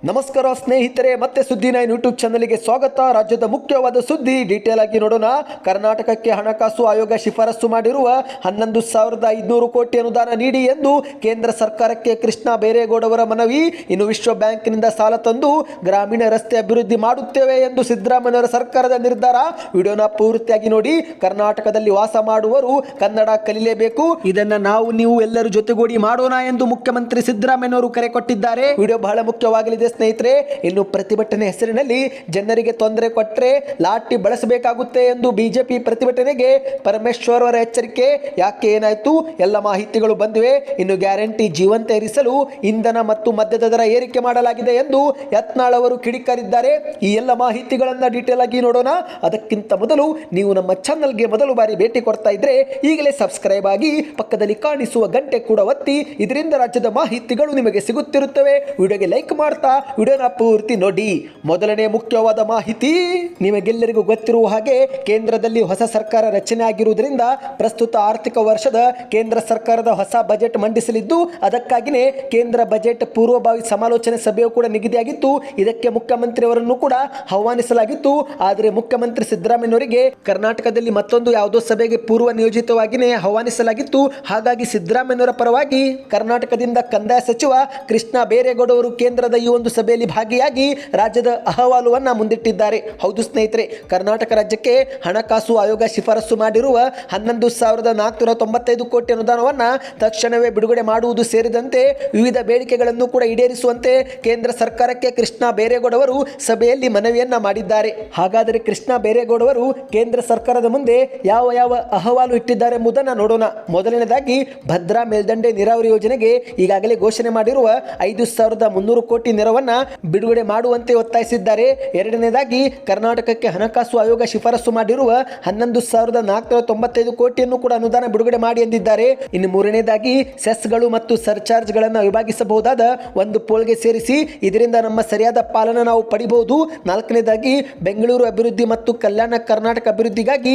ನಮಸ್ಕಾರ ಸ್ನೇಹಿತರೆ, ಮತ್ತೆ ಸುದ್ದಿನ ಯೂಟ್ಯೂಬ್ ಚಾನಲ್ಗೆ ಸ್ವಾಗತ. ರಾಜ್ಯದ ಮುಖ್ಯವಾದ ಸುದ್ದಿ ಡೀಟೇಲ್ ಆಗಿ ನೋಡೋಣ. ಕರ್ನಾಟಕಕ್ಕೆ ಹಣಕಾಸು ಆಯೋಗ ಶಿಫಾರಸು ಮಾಡಿರುವ 11,500 ಕೋಟಿ ಅನುದಾನ ನೀಡಿ ಎಂದು ಕೇಂದ್ರ ಸರ್ಕಾರಕ್ಕೆ ಕೃಷ್ಣ ಬೈರೇಗೌಡವರ ಮನವಿ. ಇನ್ನು ವಿಶ್ವ ಬ್ಯಾಂಕ್ನಿಂದ ಸಾಲ ತಂದು ಗ್ರಾಮೀಣ ರಸ್ತೆ ಅಭಿವೃದ್ಧಿ ಮಾಡುತ್ತೇವೆ ಎಂದು ಸಿದ್ದರಾಮಯ್ಯನವರ ಸರ್ಕಾರದ ನಿರ್ಧಾರ. ವಿಡಿಯೋನ ಪೂರ್ತಿಯಾಗಿ ನೋಡಿ. ಕರ್ನಾಟಕದಲ್ಲಿ ವಾಸ ಮಾಡುವವರು ಕನ್ನಡ ಕಲಿಯಲೇಬೇಕು, ಇದನ್ನ ನೀವು ಎಲ್ಲರೂ ಜೊತೆಗೂಡಿ ಮಾಡೋಣ ಎಂದು ಮುಖ್ಯಮಂತ್ರಿ ಸಿದ್ದರಾಮಯ್ಯನವರು ಕರೆ ಕೊಟ್ಟಿದ್ದಾರೆ. ವಿಡಿಯೋ ಬಹಳ ಮುಖ್ಯವಾಗಲಿದೆ ಸ್ನೇಹಿತರೆ. ಇನ್ನು ಪ್ರತಿಭಟನೆ ಹೆಸರಿನಲ್ಲಿ ಜನರಿಗೆ ತೊಂದರೆ ಕೊಟ್ಟರೆ ಲಾಠಿ ಬಳಸಬೇಕಾಗುತ್ತೆ ಎಂದು ಬಿಜೆಪಿ ಪ್ರತಿಭಟನೆಗೆ ಪರಮೇಶ್ವರ್ ಅವರ ಎಚ್ಚರಿಕೆ. ಯಾಕೆ, ಏನಾಯ್ತು, ಎಲ್ಲ ಮಾಹಿತಿಗಳು ಬಂದಿವೆ. ಇನ್ನು ಗ್ಯಾರಂಟಿ ಜೀವಂತ ಇರಿಸಲು ಇಂಧನ ಮತ್ತು ಮದ್ಯದ ದರ ಏರಿಕೆ ಮಾಡಲಾಗಿದೆ ಎಂದು ಯತ್ನಾಳ್ ಅವರು ಕಿಡಿಕಾರಿದ್ದಾರೆ. ಈ ಎಲ್ಲ ಮಾಹಿತಿಗಳನ್ನ ಡೀಟೇಲ್ ಆಗಿ ನೋಡೋಣ. ಅದಕ್ಕಿಂತ ಮೊದಲು ನೀವು ನಮ್ಮ ಚಾನಲ್ಗೆ ಮೊದಲು ಬಾರಿ ಭೇಟಿ ಕೊಡ್ತಾ ಇದ್ರೆ ಈಗಲೇ ಸಬ್ಸ್ಕ್ರೈಬ್ ಆಗಿ ಪಕ್ಕದಲ್ಲಿ ಕಾಣಿಸುವ ಗಂಟೆ ಕೂಡ ಒತ್ತಿ. ಇದರಿಂದ ರಾಜ್ಯದ ಮಾಹಿತಿಗಳು ನಿಮಗೆ ಸಿಗುತ್ತಿರುತ್ತವೆ. ವಿಡಿಯೋಗೆ ಲೈಕ್ ಮಾಡ್ತಾ ವಿಡಿಯೋನ ಪೂರ್ತಿ ನೋಡಿ. ಮೊದಲನೇ ಮುಖ್ಯವಾದ ಮಾಹಿತಿ, ನಿಮಗೆಲ್ಲರಿಗೂ ಗೊತ್ತಿರುವ ಹಾಗೆ ಕೇಂದ್ರದಲ್ಲಿ ಹೊಸ ಸರ್ಕಾರ ರಚನೆ ಆಗಿರುವುದರಿಂದ ಪ್ರಸ್ತುತ ಆರ್ಥಿಕ ವರ್ಷದ ಕೇಂದ್ರ ಸರ್ಕಾರದ ಹೊಸ ಬಜೆಟ್ ಮಂಡಿಸಲಿದ್ದು, ಅದಕ್ಕಾಗಿಯೇ ಕೇಂದ್ರ ಬಜೆಟ್ ಪೂರ್ವಭಾವಿ ಸಮಾಲೋಚನೆ ಸಭೆಯು ಕೂಡ ನಿಗದಿಯಾಗಿತ್ತು. ಇದಕ್ಕೆ ಮುಖ್ಯಮಂತ್ರಿಯವರನ್ನು ಕೂಡ ಆಹ್ವಾನಿಸಲಾಗಿತ್ತು. ಆದರೆ ಮುಖ್ಯಮಂತ್ರಿ ಸಿದ್ದರಾಮಯ್ಯನವರಿಗೆ ಕರ್ನಾಟಕದಲ್ಲಿ ಮತ್ತೊಂದು ಯಾವುದೋ ಸಭೆಗೆ ಪೂರ್ವ ನಿಯೋಜಿತವಾಗಿಯೇ ಆಹ್ವಾನಿಸಲಾಗಿತ್ತು. ಹಾಗಾಗಿ ಸಿದ್ದರಾಮಯ್ಯನವರ ಪರವಾಗಿ ಕರ್ನಾಟಕದಿಂದ ಕಂದಾಯ ಸಚಿವ ಕೃಷ್ಣ ಬೈರೇಗೌಡವರು ಕೇಂದ್ರದ ಈ ಒಂದು ಸಭೆಯಲ್ಲಿ ಭಾಗಿಯಾಗಿ ರಾಜ್ಯದ ಅಹವಾಲುವನ್ನು ಮುಂದಿಟ್ಟಿದ್ದಾರೆ. ಹೌದು ಸ್ನೇಹಿತರೆ, ಕರ್ನಾಟಕ ರಾಜ್ಯಕ್ಕೆ ಹಣಕಾಸು ಆಯೋಗ ಶಿಫಾರಸು ಮಾಡಿರುವ 11,495 ಕೋಟಿ ಅನುದಾನವನ್ನು ತಕ್ಷಣವೇ ಬಿಡುಗಡೆ ಮಾಡುವುದು ಸೇರಿದಂತೆ ವಿವಿಧ ಬೇಡಿಕೆಗಳನ್ನು ಕೂಡ ಈಡೇರಿಸುವಂತೆ ಕೇಂದ್ರ ಸರ್ಕಾರಕ್ಕೆ ಕೃಷ್ಣ ಬೈರೇಗೌಡವರು ಸಭೆಯಲ್ಲಿ ಮನವಿಯನ್ನ ಮಾಡಿದ್ದಾರೆ. ಹಾಗಾದರೆ ಕೃಷ್ಣ ಬೈರೇಗೌಡವರು ಕೇಂದ್ರ ಸರ್ಕಾರದ ಮುಂದೆ ಯಾವ ಯಾವ ಅಹವಾಲು ಇಟ್ಟಿದ್ದಾರೆ ಎಂಬುದನ್ನು ನೋಡೋಣ. ಮೊದಲನೇದಾಗಿ, ಭದ್ರಾ ಮೇಲ್ದಂಡೆ ನೀರಾವರಿ ಯೋಜನೆಗೆ ಈಗಾಗಲೇ ಘೋಷಣೆ ಮಾಡಿರುವ 5,300 ಕೋಟಿ ನೆರವನ್ನು ಬಿಡುಗಡೆ ಮಾಡುವಂತೆ ಒತ್ತಾಯಿಸಿದ್ದಾರೆ. ಎರಡನೇದಾಗಿ, ಕರ್ನಾಟಕಕ್ಕೆ ಹಣಕಾಸು ಆಯೋಗ ಶಿಫಾರಸು ಮಾಡಿರುವ 11,495 ಕೋಟಿಯನ್ನು ಕೂಡ ಅನುದಾನ ಬಿಡುಗಡೆ ಮಾಡಿ ಎಂದಿದ್ದಾರೆ. ಇನ್ನು ಮೂರನೇದಾಗಿ, ಸೆಸ್ಗಳು ಮತ್ತು ಸರ್ಚಾರ್ಜ್ಗಳನ್ನು ವಿಭಾಗಿಸಬಹುದಾದ ಒಂದು ಪೋಲ್ಗೆ ಸೇರಿಸಿ ಇದರಿಂದ ನಮ್ಮ ಸರಿಯಾದ ಪಾಲನ ನಾವು ಪಡಿಬಹುದು. ನಾಲ್ಕನೇದಾಗಿ, ಬೆಂಗಳೂರು ಅಭಿವೃದ್ಧಿ ಮತ್ತು ಕಲ್ಯಾಣ ಕರ್ನಾಟಕ ಅಭಿವೃದ್ಧಿಗಾಗಿ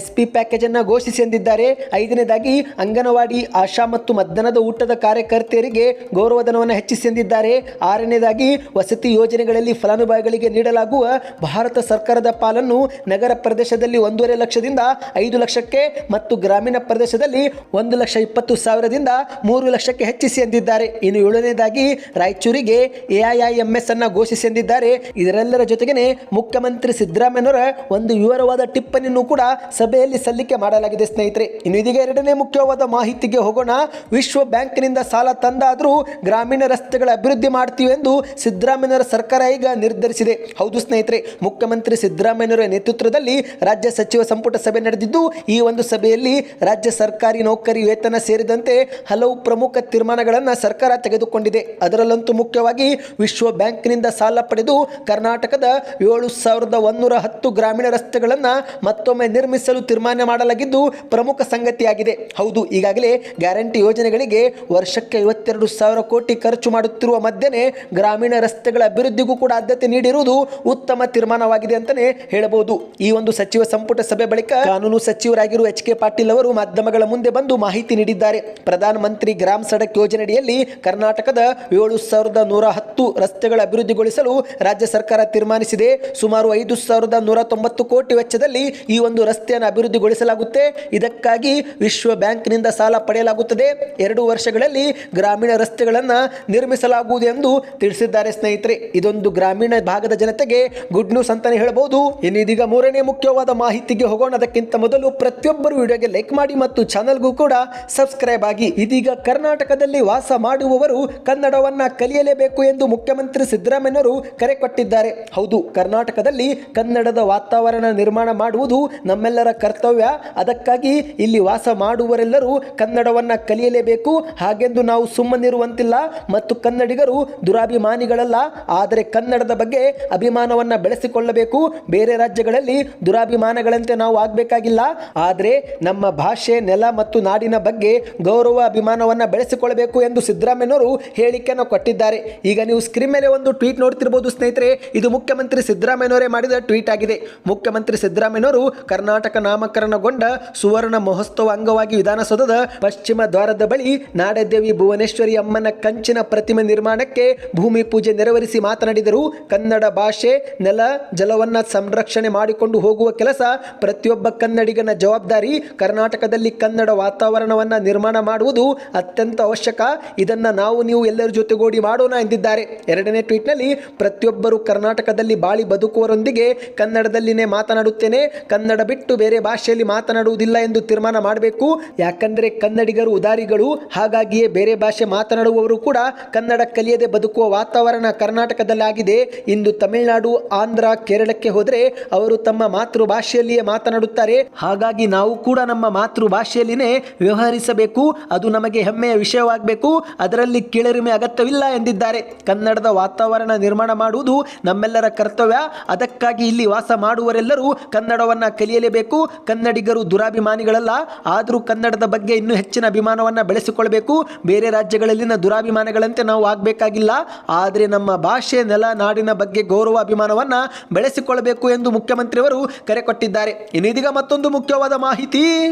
SP ಪ್ಯಾಕೇಜ್ ಅನ್ನು ಘೋಷಿಸಿ ಎಂದಿದ್ದಾರೆ. ಐದನೇದಾಗಿ, ಅಂಗನವಾಡಿ, ಆಶಾ ಮತ್ತು ಮಧ್ಯಾಹ್ನದ ಊಟದ ಕಾರ್ಯಕರ್ತೆಯರಿಗೆ ಗೌರವಧನವನ್ನು ಹೆಚ್ಚಿಸಿ ಎಂದಿದ್ದಾರೆ. ಆರನೇದಾಗಿ, ವಸತಿ ಯೋಜನೆಗಳಲ್ಲಿ ಫಲಾನುಭವಿಗಳಿಗೆ ನೀಡಲಾಗುವ ಭಾರತ ಸರ್ಕಾರದ ಪಾಲನ್ನು ನಗರ ಪ್ರದೇಶದಲ್ಲಿ 1.5 ಲಕ್ಷದಿಂದ 5 ಲಕ್ಷಕ್ಕೆ ಮತ್ತು ಗ್ರಾಮೀಣ ಪ್ರದೇಶದಲ್ಲಿ 1,20,000ದಿಂದ 3 ಲಕ್ಷಕ್ಕೆ ಹೆಚ್ಚಿಸಿ ಎಂದಿದ್ದಾರೆ. ಇನ್ನು ಏಳನೇದಾಗಿ, ರಾಯಚೂರಿಗೆ AIIMS ಅನ್ನು ಘೋಷಿಸಿ ಎಂದಿದ್ದಾರೆ. ಇದರೆಲ್ಲರ ಜೊತೆಗೇನೆ ಮುಖ್ಯಮಂತ್ರಿ ಸಿದ್ದರಾಮಯ್ಯನವರ ಒಂದು ವಿವರವಾದ ಟಿಪ್ಪಣಿಯನ್ನು ಕೂಡ ಸಭೆಯಲ್ಲಿ ಸಲ್ಲಿಕೆ ಮಾಡಲಾಗಿದೆ ಸ್ನೇಹಿತರೆ. ಇನ್ನು ಇದೀಗ ಎರಡನೇ ಮುಖ್ಯವಾದ ಮಾಹಿತಿಗೆ ಹೋಗೋಣ. ವಿಶ್ವ ಬ್ಯಾಂಕ್ನಿಂದ ಸಾಲ ತಂದಾದರೂ ಗ್ರಾಮೀಣ ರಸ್ತೆಗಳ ಅಭಿವೃದ್ಧಿ ಮಾಡ್ತೀವಿ ಎಂದು ಸಿದ್ದರಾಮಯ್ಯನವರ ಸರ್ಕಾರ ಈಗ ನಿರ್ಧರಿಸಿದೆ. ಹೌದು ಸ್ನೇಹಿತರೆ, ಮುಖ್ಯಮಂತ್ರಿ ಸಿದ್ದರಾಮಯ್ಯನವರ ನೇತೃತ್ವದಲ್ಲಿ ರಾಜ್ಯ ಸಚಿವ ಸಂಪುಟ ಸಭೆ ನಡೆದಿದ್ದು, ಈ ಒಂದು ಸಭೆಯಲ್ಲಿ ರಾಜ್ಯ ಸರ್ಕಾರಿ ನೌಕರಿ ವೇತನ ಸೇರಿದಂತೆ ಹಲವು ಪ್ರಮುಖ ತೀರ್ಮಾನಗಳನ್ನು ಸರ್ಕಾರ ತೆಗೆದುಕೊಂಡಿದೆ. ಅದರಲ್ಲಂತೂ ಮುಖ್ಯವಾಗಿ ವಿಶ್ವ ಬ್ಯಾಂಕ್ನಿಂದ ಸಾಲ ಪಡೆದು ಕರ್ನಾಟಕದ 7,110 ಗ್ರಾಮೀಣ ರಸ್ತೆಗಳನ್ನು ಮತ್ತೊಮ್ಮೆ ನಿರ್ಮಿಸಲು ತೀರ್ಮಾನ ಮಾಡಲಾಗಿದ್ದು ಪ್ರಮುಖ ಸಂಗತಿಯಾಗಿದೆ. ಹೌದು, ಈಗಾಗಲೇ ಗ್ಯಾರಂಟಿ ಯೋಜನೆಗಳಿಗೆ ವರ್ಷಕ್ಕೆ 52,000 ಕೋಟಿ ಖರ್ಚು ಮಾಡುತ್ತಿರುವ ಮಧ್ಯೆ ಗ್ರಾಮೀಣ ರಸ್ತೆಗಳ ಅಭಿವೃದ್ಧಿಗೂ ಕೂಡ ಆದ್ಯತೆ ನೀಡಿರುವುದು ಉತ್ತಮ ತೀರ್ಮಾನವಾಗಿದೆ ಅಂತಾನೆ ಹೇಳಬಹುದು. ಈ ಒಂದು ಸಚಿವ ಸಂಪುಟ ಸಭೆ ಬಳಿಕ ಕಾನೂನು ಸಚಿವರಾಗಿರುವ HK ಪಾಟೀಲ್ ಅವರು ಮಾಧ್ಯಮಗಳ ಮುಂದೆ ಬಂದು ಮಾಹಿತಿ ನೀಡಿದ್ದಾರೆ. ಪ್ರಧಾನ ಮಂತ್ರಿ ಗ್ರಾಮ ಸಡಕ್ ಯೋಜನೆಯಡಿಯಲ್ಲಿ ಕರ್ನಾಟಕದ 7,110 ರಸ್ತೆಗಳ ಅಭಿವೃದ್ಧಿಗೊಳಿಸಲು ರಾಜ್ಯ ಸರ್ಕಾರ ತೀರ್ಮಾನಿಸಿದೆ. ಸುಮಾರು 5,190 ಕೋಟಿ ವೆಚ್ಚದಲ್ಲಿ ಈ ಒಂದು ರಸ್ತೆಯನ್ನು ಅಭಿವೃದ್ಧಿಗೊಳಿಸಲಾಗುತ್ತೆ. ಇದಕ್ಕಾಗಿ ವಿಶ್ವ ಬ್ಯಾಂಕ್ನಿಂದ ಸಾಲ ಪಡೆಯಲಾಗುತ್ತದೆ. 2 ವರ್ಷಗಳಲ್ಲಿ ಗ್ರಾಮೀಣ ರಸ್ತೆಗಳನ್ನು ನಿರ್ಮಿಸಲಾಗುವುದು ಎಂದು ತಿಳಿಸಿದ್ದಾರೆ ಸ್ನೇಹಿತರೆ. ಇದೊಂದು ಗ್ರಾಮೀಣ ಭಾಗದ ಜನತೆಗೆ ಗುಡ್ ನ್ಯೂಸ್ ಅಂತಾನೆ ಹೇಳಬಹುದು. ಇನ್ನು ಇದೀಗ ಮೂರನೇ ಮುಖ್ಯವಾದ ಮಾಹಿತಿಗೆ ಹೋಗೋಣ. ಅದಕ್ಕಿಂತ ಮೊದಲು ಪ್ರತಿಯೊಬ್ಬರು ವಿಡಿಯೋಗೆ ಲೈಕ್ ಮಾಡಿ ಮತ್ತು ಚಾನಲ್ಗೂ ಕೂಡ ಸಬ್ಸ್ಕ್ರೈಬ್ ಆಗಿ. ಇದೀಗ ಕರ್ನಾಟಕದಲ್ಲಿ ವಾಸ ಮಾಡುವವರು ಕನ್ನಡವನ್ನ ಕಲಿಯಲೇಬೇಕು ಎಂದು ಮುಖ್ಯಮಂತ್ರಿ ಸಿದ್ದರಾಮಯ್ಯನವರು ಕರೆ ಕೊಟ್ಟಿದ್ದಾರೆ. ಹೌದು, ಕರ್ನಾಟಕದಲ್ಲಿ ಕನ್ನಡದ ವಾತಾವರಣ ನಿರ್ಮಾಣ ಮಾಡುವುದು ನಮ್ಮೆಲ್ಲರ ಕರ್ತವ್ಯ. ಅದಕ್ಕಾಗಿ ಇಲ್ಲಿ ವಾಸ ಮಾಡುವವರೆಲ್ಲರೂ ಕನ್ನಡವನ್ನ ಕಲಿಯಲೇಬೇಕು. ಹಾಗೆಂದು ನಾವು ಸುಮ್ಮನಿರುವಂತಿಲ್ಲ ಮತ್ತು ಕನ್ನಡಿಗರು ದುರಾಭಿಮಾನಿಗಳಲ್ಲ. ಆದರೆ ಕನ್ನಡದ ಬಗ್ಗೆ ಅಭಿಮಾನವನ್ನು ಬೆಳೆಸಿಕೊಳ್ಳಬೇಕು. ಬೇರೆ ರಾಜ್ಯಗಳಲ್ಲಿ ದುರಾಭಿಮಾನಗಳಂತೆ ನಾವು ಆಗಬೇಕಾಗಿಲ್ಲ. ಆದರೆ ನಮ್ಮ ಭಾಷೆ, ನೆಲ ಮತ್ತು ನಾಡಿನ ಬಗ್ಗೆ ಗೌರವ, ಅಭಿಮಾನವನ್ನು ಬೆಳೆಸಿಕೊಳ್ಳಬೇಕು ಎಂದು ಸಿದ್ದರಾಮಯ್ಯನವರು ಹೇಳಿಕೆಯನ್ನು ಕೊಟ್ಟಿದ್ದಾರೆ. ಈಗ ನೀವು ಸ್ಕ್ರೀನ್ ಮೇಲೆ ಒಂದು ಟ್ವೀಟ್ ನೋಡ್ತಿರಬಹುದು ಸ್ನೇಹಿತರೆ. ಇದು ಮುಖ್ಯಮಂತ್ರಿ ಸಿದ್ದರಾಮಯ್ಯನವರೇ ಮಾಡಿದ ಟ್ವೀಟ್ ಆಗಿದೆ. ಮುಖ್ಯಮಂತ್ರಿ ಸಿದ್ದರಾಮಯ್ಯನವರು ಕರ್ನಾಟಕ ನಾಮಕರಣಗೊಂಡ ಸುವರ್ಣ ಮಹೋತ್ಸವ ಅಂಗವಾಗಿ ವಿಧಾನಸೌಧದ ಪಶ್ಚಿಮ ದ್ವಾರದ ಬಳಿ ನಾಡದೇವಿ ಭುವನೇಶ್ವರಿ ಅಮ್ಮನ ಕಂಚಿನ ಪ್ರತಿಮೆ ನಿರ್ಮಾಣಕ್ಕೆ ಭೂಮಿ ಪೂಜೆ ನೆರವೇರಿಸಿ ಮಾತನಾಡಿದರು. ಕನ್ನಡ ಭಾಷೆ, ನೆಲ, ಜಲವನ್ನ ಸಂರಕ್ಷಣೆ ಮಾಡಿಕೊಂಡು ಹೋಗುವ ಕೆಲಸ ಪ್ರತಿಯೊಬ್ಬ ಕನ್ನಡಿಗನ ಜವಾಬ್ದಾರಿ. ಕರ್ನಾಟಕದಲ್ಲಿ ಕನ್ನಡ ವಾತಾವರಣವನ್ನ ನಿರ್ಮಾಣ ಮಾಡುವುದು ಅತ್ಯಂತ ಅವಶ್ಯಕ. ಇದನ್ನ ನಾವು ನೀವು ಎಲ್ಲರ ಜೊತೆಗೂಡಿ ಮಾಡೋಣ ಎಂದಿದ್ದಾರೆ. ಎರಡನೇ ಟ್ವೀಟ್ನಲ್ಲಿ ಪ್ರತಿಯೊಬ್ಬರು ಕರ್ನಾಟಕದಲ್ಲಿ ಬಾಳಿ ಬದುಕುವರೊಂದಿಗೆ ಕನ್ನಡದಲ್ಲಿನೇ ಮಾತನಾಡುತ್ತೇನೆ, ಕನ್ನಡ ಬಿಟ್ಟು ಬೇರೆ ಭಾಷೆಯಲ್ಲಿ ಮಾತನಾಡುವುದಿಲ್ಲ ಎಂದು ತೀರ್ಮಾನ ಮಾಡಬೇಕು. ಯಾಕಂದರೆ ಕನ್ನಡಿಗರು ಉದಾರಿಗಳು. ಹಾಗಾಗಿಯೇ ಬೇರೆ ಭಾಷೆ ಮಾತನಾಡುವವರು ಕೂಡ ಕನ್ನಡ ಕಲಿಯದೆ ಬದುಕುವ ವಾತಾವರಣ ಕರ್ನಾಟಕದಲ್ಲಾಗಿದೆ. ಇಂದು ತಮಿಳುನಾಡು, ಆಂಧ್ರ, ಕೇರಳಕ್ಕೆ ಹೋದರೆ ಅವರು ತಮ್ಮ ಮಾತೃಭಾಷೆಯಲ್ಲಿಯೇ ಮಾತನಾಡುತ್ತಾರೆ. ಹಾಗಾಗಿ ನಾವು ಕೂಡ ನಮ್ಮ ಮಾತೃಭಾಷೆಯಲ್ಲಿನೇ ವ್ಯವಹರಿಸಬೇಕು. ಅದು ನಮಗೆ ಹೆಮ್ಮೆಯ ವಿಷಯವಾಗಬೇಕು. ಅದರಲ್ಲಿ ಕೀಳರಿಮೆ ಅಗತ್ಯವಿಲ್ಲ ಎಂದಿದ್ದಾರೆ. ಕನ್ನಡದ ವಾತಾವರಣ ನಿರ್ಮಾಣ ಮಾಡುವುದು ನಮ್ಮೆಲ್ಲರ ಕರ್ತವ್ಯ. ಅದಕ್ಕಾಗಿ ಇಲ್ಲಿ ವಾಸ ಮಾಡುವರೆಲ್ಲರೂ ಕನ್ನಡವನ್ನು ಕಲಿಯಲೇಬೇಕು. ಕನ್ನಡಿಗರು ದುರಾಭಿಮಾನಿಗಳಲ್ಲ. ಆದರೂ ಕನ್ನಡದ ಬಗ್ಗೆ ಇನ್ನೂ ಹೆಚ್ಚಿನ ಅಭಿಮಾನವನ್ನು ಬೆಳೆಸಿಕೊಳ್ಳಬೇಕು. ಬೇರೆ ರಾಜ್ಯಗಳಲ್ಲಿನ ದುರಾಭಿಮಾನಿಗಳಂತೆ ನಾವು ಆಗಬೇಕಾಗಿಲ್ಲ. ಆದರೆ ನಮ್ಮ ಭಾಷೆ, ನೆಲ, ನಾಡಿನ ಬಗ್ಗೆ ಗೌರವ ಅಭಿಮಾನವನ್ನು ಬೆಳೆಸಿಕೊಳ್ಳಬೇಕು ಎಂದು ಮುಖ್ಯಮಂತ್ರಿಯವರು ಕರೆ ಕೊಟ್ಟಿದ್ದಾರೆ. ಇನ್ನೀಗ ಮತ್ತೊಂದು ಮುಖ್ಯವಾದ ಮಾಹಿತಿ.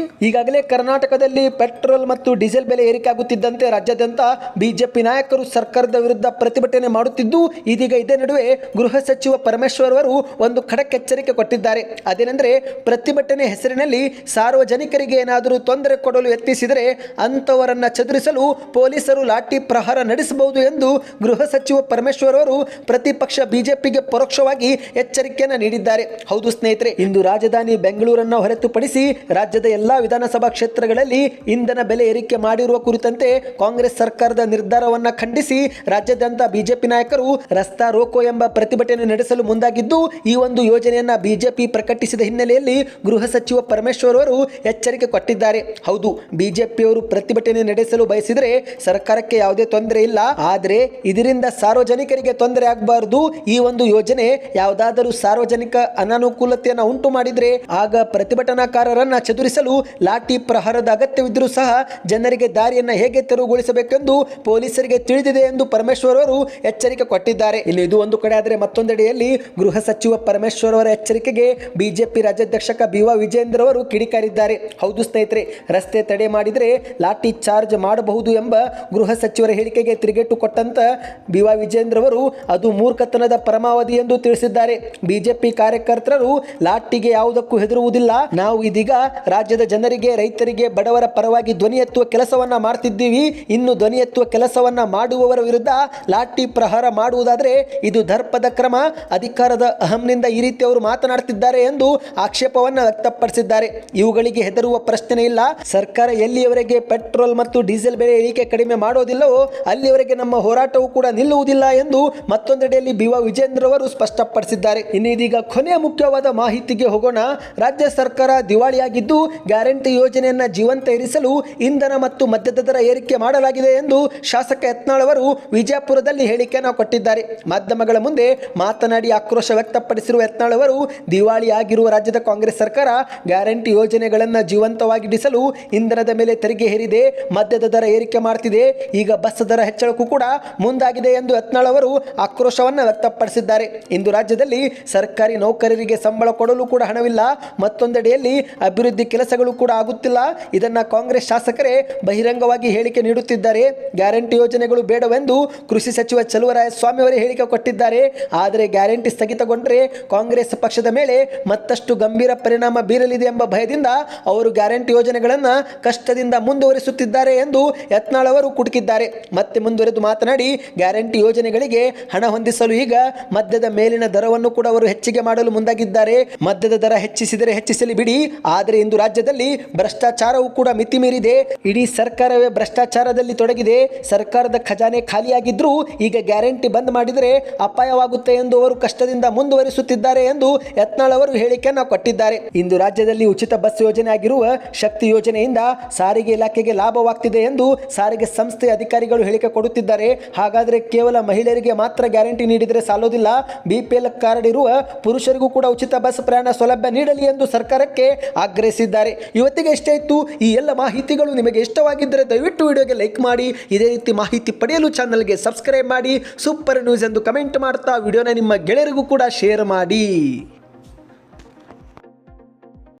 ಈಗಾಗಲೇ ಕರ್ನಾಟಕದಲ್ಲಿ ಪೆಟ್ರೋಲ್ ಮತ್ತು ಡೀಸೆಲ್ ಬೆಲೆ ಏರಿಕೆ ಆಗುತ್ತಿದ್ದಂತೆ ರಾಜ್ಯಾದ್ಯಂತ ಬಿಜೆಪಿ ನಾಯಕರು ಸರ್ಕಾರದ ವಿರುದ್ಧ ಪ್ರತಿಭಟನೆ ಮಾಡುತ್ತಿದ್ದು, ಇದೀಗ ಇದೇ ನಡುವೆ ಗೃಹ ಸಚಿವ ಪರಮೇಶ್ವರ್ ಅವರು ಒಂದು ಖಡಕ್ ಎಚ್ಚರಿಕೆ ಕೊಟ್ಟಿದ್ದಾರೆ. ಅದೇನೆಂದರೆ, ಪ್ರತಿಭಟನೆ ಹೆಸರಿನಲ್ಲಿ ಸಾರ್ವಜನಿಕರಿಗೆ ಏನಾದರೂ ತೊಂದರೆ ಕೊಡಲು ಯತ್ನಿಸಿದರೆ ಅಂತವರನ್ನ ಚದುರಿಸಲು ಪೊಲೀಸರು ಲಾಠಿ ಪ್ರಹಾರ ನಡೆಸಬಹುದು ಎಂದು ಗೃಹ ಸಚಿವ ಪರಮೇಶ್ವರ್ ಅವರು ಪ್ರತಿಪಕ್ಷ ಬಿಜೆಪಿಗೆ ಪರೋಕ್ಷವಾಗಿ ಎಚ್ಚರಿಕೆಯನ್ನು ನೀಡಿದ್ದಾರೆ. ಹೌದು ಸ್ನೇಹಿತರೆ, ಇಂದು ರಾಜಧಾನಿ ಬೆಂಗಳೂರನ್ನು ಹೊರತುಪಡಿಸಿ ರಾಜ್ಯದ ಎಲ್ಲಾ ವಿಧಾನಸಭಾ ಕ್ಷೇತ್ರಗಳಲ್ಲಿ ಇಂಧನ ಬೆಲೆ ಏರಿಕೆ ಮಾಡಿರುವ ಕುರಿತಂತೆ ಕಾಂಗ್ರೆಸ್ ಸರ್ಕಾರದ ನಿರ್ಧಾರವನ್ನು ಖಂಡಿಸಿ ರಾಜ್ಯಾದ್ಯಂತ ಬಿಜೆಪಿ ನಾಯಕರು ರಸ್ತಾ ರೋಕೋ ಎಂಬ ಪ್ರತಿಭಟನೆ ನಡೆಸಲು ಮುಂದಾಗಿದ್ದು, ಈ ಒಂದು ಯೋಜನೆಯನ್ನ ಬಿಜೆಪಿ ಪ್ರಕಟಿಸಿದ ಹಿನ್ನೆಲೆಯಲ್ಲಿ ಗೃಹ ಸಚಿವ ಪರಮೇಶ್ವರ್ ಅವರು ಎಚ್ಚರಿಕೆ ಕೊಟ್ಟಿದ್ದಾರೆ. ಹೌದು, ಬಿಜೆಪಿಯವರು ಪ್ರತಿಭಟನೆ ನಡೆಸಲು ಬಯಸಿದರೆ ಸರ್ಕಾರಕ್ಕೆ ಯಾವುದೇ ತೊಂದರೆ ಇಲ್ಲ. ಆದರೆ ಇದರಿಂದ ಸಾರ್ವಜನಿಕರಿಗೆ ತೊಂದರೆ ಆಗಬಾರದು. ಈ ಒಂದು ಯೋಜನೆ ಯಾವುದಾದರೂ ಸಾರ್ವಜನಿಕ ಅನಾನುಕೂಲತೆಯನ್ನು ಉಂಟು ಮಾಡಿದರೆ ಆಗ ಪ್ರತಿಭಟನಾಕಾರರನ್ನ ಚದುರಿಸಲು ಲಾಠಿ ಪ್ರಹಾರದ ಅಗತ್ಯವಿದ್ದರೂ ಸಹ ಜನರಿಗೆ ದಾರಿಯನ್ನು ಹೇಗೆ ತೆರವುಗೊಳಿಸಬೇಕೆಂದು ಪೊಲೀಸರಿಗೆ ತಿಳಿದಿದೆ ಎಂದು ಪರಮೇಶ್ವರ್ ಅವರು ಎಚ್ಚರಿಕೆ ಕೊಟ್ಟಿದ್ದಾರೆ. ಇನ್ನು ಇದು ಒಂದು ಕಡೆ ಆದರೆ, ಮತ್ತೊಂದೆಡೆಯಲ್ಲಿ ಗೃಹ ಸಚಿವ ಪರಮೇಶ್ವರ್ ಅವರ ಎಚ್ಚರಿಕೆಗೆ ಬಿಜೆಪಿ ರಾಜ್ಯಾಧ್ಯಕ್ಷ ಬಿ.ವಾ. ವಿಜಯೇಂದ್ರ ಅವರು ಕಿಡಿಕಾರಿದ್ದಾರೆ. ಹೌದು ಸ್ನೇಹಿತರೆ, ರಸ್ತೆ ತಡೆ ಮಾಡಿದರೆ ಲಾಠಿ ಚಾರ್ಜ್ ಮಾಡಬಹುದು ಎಂಬ ಗೃಹ ಸಚಿವರ ಹೇಳಿಕೆಗೆ ತಿರುಗೇಟು ಕೊಟ್ಟಂತ ಬಿ.ವಾ. ವಿಜಯೇಂದ್ರ ಅವರು ಅದು ಮೂರ್ಖತನದ ಪರಮಾವಧಿ ಎಂದು ತಿಳಿಸಿದ್ದಾರೆ. ಬಿಜೆಪಿ ಕಾರ್ಯಕರ್ತರು ಲಾಠಿಗೆ ಯಾವುದಕ್ಕೂ ಹೆದರುವುದಿಲ್ಲ. ನಾವು ಇದೀಗ ರಾಜ್ಯದ ಜನರಿಗೆ, ರೈತರಿಗೆ, ಬಡವರ ಪರವಾಗಿ ಧ್ವನಿ ಎತ್ತುವ ಕೆಲಸವನ್ನ ಮಾಡ್ತಿದ್ದೀವಿ. ಇನ್ನು ಧ್ವನಿ ಎತ್ತುವ ಕೆಲಸವನ್ನ ಮಾಡುವವರ ವಿರುದ್ಧ ಲಾಠಿ ಪ್ರಹಾರ ಮಾಡುವುದಾದರೆ ಇದು ದರ್ಪದ ಕ್ರಮ. ಅಧಿಕಾರದ ಅಹಂನಿಂದ ಈ ರೀತಿ ಅವರು ಮಾತನಾಡುತ್ತಿದ್ದಾರೆ ಎಂದು ಆಕ್ಷೇಪವನ್ನು ವ್ಯಕ್ತಪಡಿಸಿದ್ದಾರೆ. ಇವುಗಳಿಗೆ ಹೆದರುವ ಪ್ರಶ್ನೆ ಇಲ್ಲ. ಸರ್ಕಾರ ಎಲ್ಲಿಯವರೆಗೆ ಪೆಟ್ರೋಲ್ ಮತ್ತು ಡೀಸೆಲ್ ಬೆಲೆ ಇಳಿಕೆ ಕಡಿಮೆ ಮಾಡೋದಿಲ್ಲವೋ ಅಲ್ಲಿಯವರೆಗೆ ನಮ್ಮ ಹೋರಾಟವೂ ಕೂಡ ನಿಲ್ಲುವುದಿಲ್ಲ ಎಂದು ಮತ್ತೊಂದೆಡೆಯಲ್ಲಿ ಬಿ.ವಾ. ವಿಜೇಂದ್ರ ಅವರು ಸ್ಪಷ್ಟಪಡಿಸಿದ್ದಾರೆ. ಇನ್ನು ಇದೀಗ ಕೊನೆಯ ಮುಖ್ಯವಾದ ಮಾಹಿತಿಗೆ ಹೋಗೋಣ. ರಾಜ್ಯ ಸರ್ಕಾರ ದಿವಾಳಿಯಾಗಿದ್ದು ಗ್ಯಾರಂಟಿ ಯೋಜನೆಯನ್ನ ಜೀವಂತ ಇರಿಸಲು ಇಂಧನ ಮತ್ತು ಮದ್ಯದ ದರ ಏರಿಕೆ ಮಾಡಲಾಗಿದೆ ಎಂದು ಶಾಸಕ ಯತ್ನಾಳ್ ಅವರು ವಿಜಯಪುರದಲ್ಲಿ ಹೇಳಿಕೆಯನ್ನು ಕೊಟ್ಟಿದ್ದಾರೆ. ಮಾಧ್ಯಮಗಳ ಮುಂದೆ ಮಾತನಾಡಿ ಆಕ್ರೋಶ ವ್ಯಕ್ತಪಡಿಸಿರುವ ಯತ್ನಾಳ್ ಅವರು, ದಿವಾಳಿಯಾಗಿರುವ ರಾಜ್ಯದ ಕಾಂಗ್ರೆಸ್ ಸರ್ಕಾರ ಗ್ಯಾರಂಟಿ ಯೋಜನೆಗಳನ್ನು ಜೀವಂತವಾಗಿಡಿಸಲು ಇಂಧನದ ಮೇಲೆ ತೆರಿಗೆ ಹೇರಿದೆ, ಮದ್ಯದ ದರ ಏರಿಕೆ ಮಾಡ್ತಿದೆ, ಈಗ ಬಸ್ ದರ ಹೆಚ್ಚಳಕ್ಕೂ ಕೂಡ ಮುಂದಾಗಿದೆ ಎಂದು ಯತ್ನಾಳ್ ಅವರು ಆಕ್ರೋಶವನ್ನು ವ್ಯಕ್ತಪಡಿಸಿದ್ದಾರೆ. ಇಂದು ರಾಜ್ಯದಲ್ಲಿ ಸರ್ಕಾರಿ ನೌಕರರಿಗೆ ಸಂಬಳ ಕೊಡಲು ಕೂಡ ಹಣವಿಲ್ಲ. ಮತ್ತೊಂದೆಡೆಯಲ್ಲಿ ಅಭಿವೃದ್ಧಿ ಕೆಲಸಗಳು ಕೂಡ ಆಗುತ್ತಿಲ್ಲ. ಇದನ್ನ ಕಾಂಗ್ರೆಸ್ ಶಾಸಕರೇ ಬಹಿರಂಗವಾಗಿ ಹೇಳಿಕೆ ನೀಡುತ್ತಿದ್ದಾರೆ. ಗ್ಯಾರಂಟಿ ಯೋಜನೆಗಳು ಬೇಡವೆಂದು ಕೃಷಿ ಸಚಿವ ಚಲುವರಾಯಸ್ವಾಮಿ ಅವರೇ ಹೇಳಿಕೆ ಕೊಟ್ಟಿದ್ದಾರೆ. ಆದರೆ ಗ್ಯಾರಂಟಿ ಸ್ಥಗಿತಗೊಂಡರೆ ಕಾಂಗ್ರೆಸ್ ಪಕ್ಷದ ಮೇಲೆ ಮತ್ತಷ್ಟು ಗಂಭೀರ ಪರಿಣಾಮ ಬೀರಲಿದೆ ಎಂಬ ಭಯದಿಂದ ಅವರು ಗ್ಯಾರಂಟಿ ಯೋಜನೆಗಳನ್ನು ಕಷ್ಟದಿಂದ ಮುಂದುವರಿಸುತ್ತಿದ್ದಾರೆ ಎಂದು ಯತ್ನಾಳ್ ಅವರು ಕುಟುಕಿದ್ದಾರೆ. ಮತ್ತೆ ಮುಂದುವರೆದು ಮಾತನಾಡಿ, ಗ್ಯಾರಂಟಿ ಯೋಜನೆಗಳಿಗೆ ಹಣ ಹೊಂದಿಸಲು ಈಗ ಮದ್ಯದ ಮೇಲಿನ ದರವನ್ನು ಕೂಡ ಅವರು ಹೆಚ್ಚಿಗೆ ಮಾಡಲು ಮುಂದಾಗಿದ್ದಾರೆ. ಮದ್ಯದ ದರ ಹೆಚ್ಚಿಸಿದರೆ ಹೆಚ್ಚಿಸಲಿ ಬಿಡಿ, ಆದರೆ ಇಂದು ರಾಜ್ಯದಲ್ಲಿ ಭ್ರಷ್ಟಾಚಾರವು ಕೂಡ ಮಿತಿ ಮೀರಿದೆ. ಇಡೀ ಸರ್ಕಾರವೇ ಭ್ರಷ್ಟಾಚಾರದಲ್ಲಿ ತೊಡಗಿದೆ. ಸರ್ಕಾರದ ಖಜಾನೆ ಖಾಲಿಯಾಗಿದ್ರೂ ಈಗ ಗ್ಯಾರಂಟಿ ಬಂದ್ ಮಾಡಿದರೆ ಅಪಾಯವಾಗುತ್ತೆ ಎಂದು ಅವರು ಕಷ್ಟದಿಂದ ಮುಂದುವರಿಸುತ್ತಿದ್ದಾರೆ ಎಂದು ಯತ್ನಾಳ್ ಅವರು ಹೇಳಿಕೆಯನ್ನು ಕೊಟ್ಟಿದ್ದಾರೆ. ಇಂದು ರಾಜ್ಯದಲ್ಲಿ ಉಚಿತ ಬಸ್ ಯೋಜನೆ ಆಗಿರುವ ಶಕ್ತಿ ಯೋಜನೆಯಿಂದ ಸಾರಿಗೆ ಇಲಾಖೆಗೆ ಲಾಭವಾಗ್ತಿದೆ ಎಂದು ಸಾರಿಗೆ ಸಂಸ್ಥೆ ಅಧಿಕಾರಿಗಳು ಹೇಳಿಕೆ ಕೊಡುತ್ತಿದ್ದಾರೆ. ಹಾಗಾದರೆ ಕೇವಲ ಮಹಿಳೆಯರಿಗೆ ಮಾತ್ರ ಗ್ಯಾರಂಟಿ ನೀಡಿದರೆ ಸಾಲೋದಿಲ್ಲ. ಬಿಪಿಎಲ್ ಕಾರ್ಡ್ ಇರುವ ಪುರುಷರಿಗೂ ಕೂಡ ಉಚಿತ ಬಸ್ ಪ್ರಯಾಣ ಸೌಲಭ್ಯ ನೀಡಲಿ ಎಂದು ಸರ್ಕಾರಕ್ಕೆ ಆಗ್ರಹಿಸಿದ್ದಾರೆ. ಇವತ್ತಿಗೆ ಇಷ್ಟೇ ಇತ್ತು. ಈ ಎಲ್ಲ ಮಾಹಿತಿಗಳು ನಿಮಗೆ ಇಷ್ಟವಾಗಿದ್ದರೆ ದಯವಿಟ್ಟು ವಿಡಿಯೋಗೆ ಲೈಕ್ ಮಾಡಿ. ಇದೇ ರೀತಿ ಮಾಹಿತಿ ಪಡೆಯಲು ಚಾನಲ್ಗೆ ಸಬ್ಸ್ಕ್ರೈಬ್ ಮಾಡಿ. ಸೂಪರ್ ನ್ಯೂಸ್ ಎಂದು ಕಮೆಂಟ್ ಮಾಡ್ತಾ ವಿಡಿಯೋನ ನಿಮ್ಮ ಗೆಳೆಯರಿಗೂ ಕೂಡ ಶೇರ್ ಮಾಡಿ.